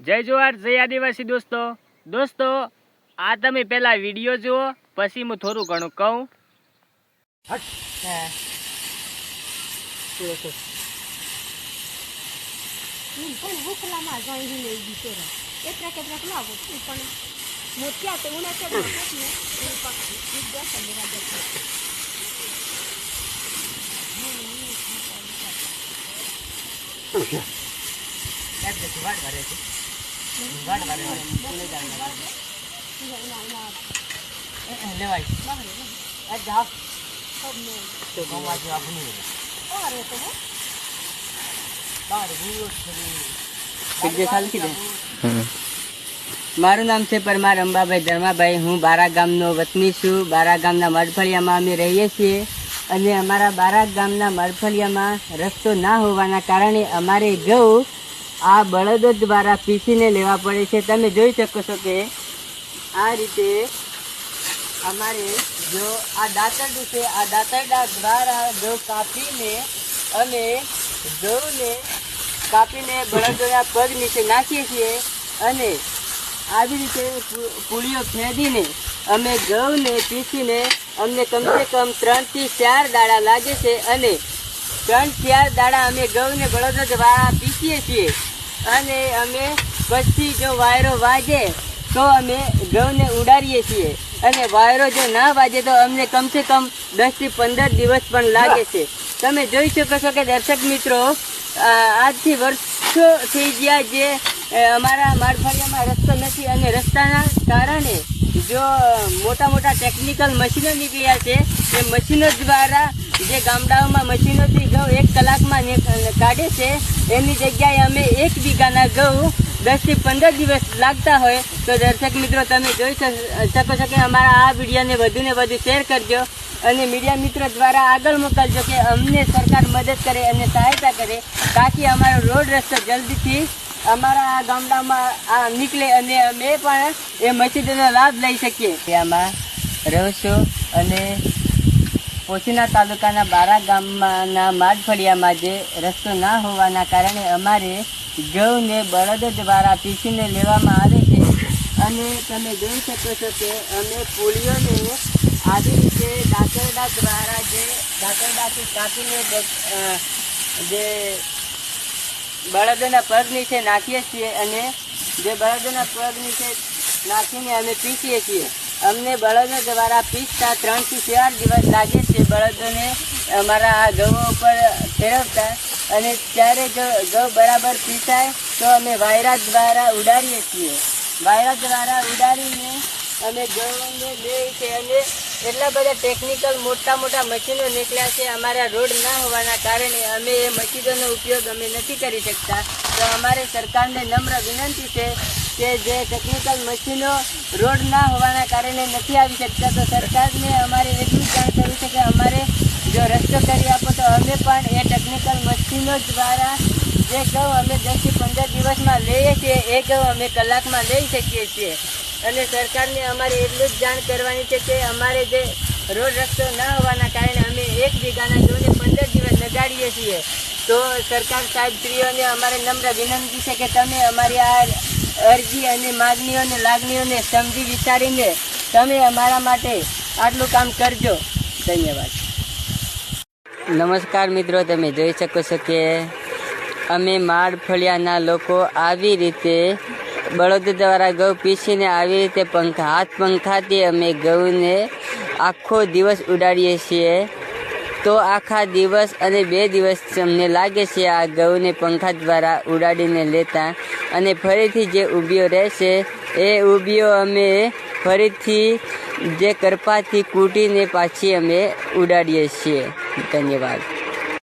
જય જોહાર, જય આદિવાસી દોસ્તો આ તમે પહેલા વિડીયો જુઓ, પછી હું થોડું ઘણું કહું. મારું નામ છે પરમાર અંબાભાઈ ધર્માભાઈ. હું બારા ગામનો વતની છું. બારા ગામના મરફળિયામાં અમે રહીએ છીએ અને અમારા બારા ગામના મરફળિયામાં રસ્તો ના હોવાના કારણે અમારે ઘઉં આ બળદો દ્વારા પીસીને લેવા પડે છે. તમે જોઈ શકો છો કે આ રીતે અમારે જો આ દાંતરડું છે, આ દાંતરડા દ્વારા ઘઉં કાપીને અમે ઘઉંને કાપીને બળદોના પગ નીચે નાખીએ છીએ અને આવી રીતે પૂળીઓ ફેંદીને અમે ઘઉંને પીસીને અમને કમસે કમ 3 થી 4 દાડા લાગે છે અને 3-4 દાડા અમે ઘઉંને બળદો દ્વારા પીસીએ છીએ અને અમે પછી જો વાયરો વાગે તો અમે ઘઉંને ઉડાડીએ છીએ અને વાયરો જો ના વાગે તો અમને કમસે કમ 10 થી 15 દિવસ પણ લાગે છે. તમે જોઈ શકો છો કે દર્શક મિત્રો, આજથી વર્ષો થઈ ગયા જે અમારા માળફળિયામાં રસ્તો નથી અને રસ્તાના કારણે જો મોટા મોટા ટેકનિકલ મશીનો નીકળ્યા છે એ મશીનો દ્વારા જે ગામડાઓમાં મશીનોથી ઘઉં 1 કલાકમાં કાઢે છે એની જગ્યાએ અમે 1 વીઘાના ઘઉં 10 થી 15 દિવસ લાગતા હોય તો દર્શક મિત્રો તમે જોઈ શકો છો કે અમારા આ વિડીયોને વધુને વધુ શેર કરજો અને મીડિયા મિત્રો દ્વારા આગળ મોકલજો કે અમને સરકાર મદદ કરે અને સહાયતા કરે તાકી અમારો રોડ રસ્તો જલ્દીથી અમારા આ ગામડામાં નીકળે અને અમે પણ એ મશીનોનો લાભ લઈ શકીએ. આમાં રહું છું અને પોશીના તાલુકાના બારા ગામના માડફળિયામાં જે રસ્તો ના હોવાના કારણે અમારે ઘઉંને બળદો દ્વારા પીસીને લેવામાં આવે છે અને તમે જોઈ શકો છો કે અમે પૂળીઓને આવી રીતે દાંતરડા દ્વારા જે દાંતરડાથી કાપીને જે બળદોના પગ નીચે નાખીએ છીએ અને જે બળદોના પગ નીચે નાખીને અમે પીસીએ છીએ. અમને બળદો દ્વારા પીસતા 3 થી 4 દિવસ લાગે છે બળદોને અમારા આ ઘઉં ઉપર ફેરવતા અને ત્યારે જો ઘઉં બરાબર પીસાય તો અમે વાયરા દ્વારા ઉડાડીએ છીએ. વાયરા દ્વારા ઉડાડીને અમે ઘઉંને લઈએ છીએ અને એટલા બધા ટેકનિકલ મોટા મોટા મશીનો નીકળ્યા છે. અમારા રોડ ના હોવાના કારણે અમે એ મશીનોનો ઉપયોગ અમે નથી કરી શકતા. તો અમારે સરકારને નમ્ર વિનંતી છે કે જે ટેકનિકલ મશીનો રોડ ના હોવાના કારણે નથી આવી શકતા તો સરકારને અમારે એટલું જાણ કરવું છે કે અમારે જો રસ્તો કરી આપો તો અમે પણ એ ટેકનિકલ મશીનો દ્વારા જે ઘઉં અમે 10 થી 15 દિવસમાં લઈએ છીએ એ ઘઉં અમે કલાકમાં લઈ શકીએ છીએ. અને સરકારને અમારે એટલું જ જાણ કરવાની છે કે અમારે જે રોડ રસ્તો ના હોવાના કારણે અમે 1 વીઘાના ઘઉંને 15 દિવસ લગાડીએ છીએ. તો સરકાર સાહેબશ્રીઓને અમારે નમ્ર વિનંતી છે કે તમે અમારી આ અરજી અને માગણીઓને લાગણીઓને સમજી વિચારીને તમે અમારા માટે આટલું કામ કરજો. ધન્યવાદ. નમસ્કાર મિત્રો, તમે જોઈ શકો છો કે અમે માળફળિયાના લોકો આવી રીતે બળદ દ્વારા ઘઉં પીસીને આવી રીતે હાથ પંખાથી અમે ઘઉંને આખો દિવસ ઉડાડીએ છીએ. તો આખા દિવસ અને 2 દિવસ અમને લાગે છે આ ઘઉંને પંખા દ્વારા ઉડાડીને લેતા અને ફરીથી જે ઊભીઓ રહેશે એ ઊભીઓ અમે ફરીથી જે કરપાથી કૂટીને પાછી અમે ઉડાડીએ છીએ. ધન્યવાદ.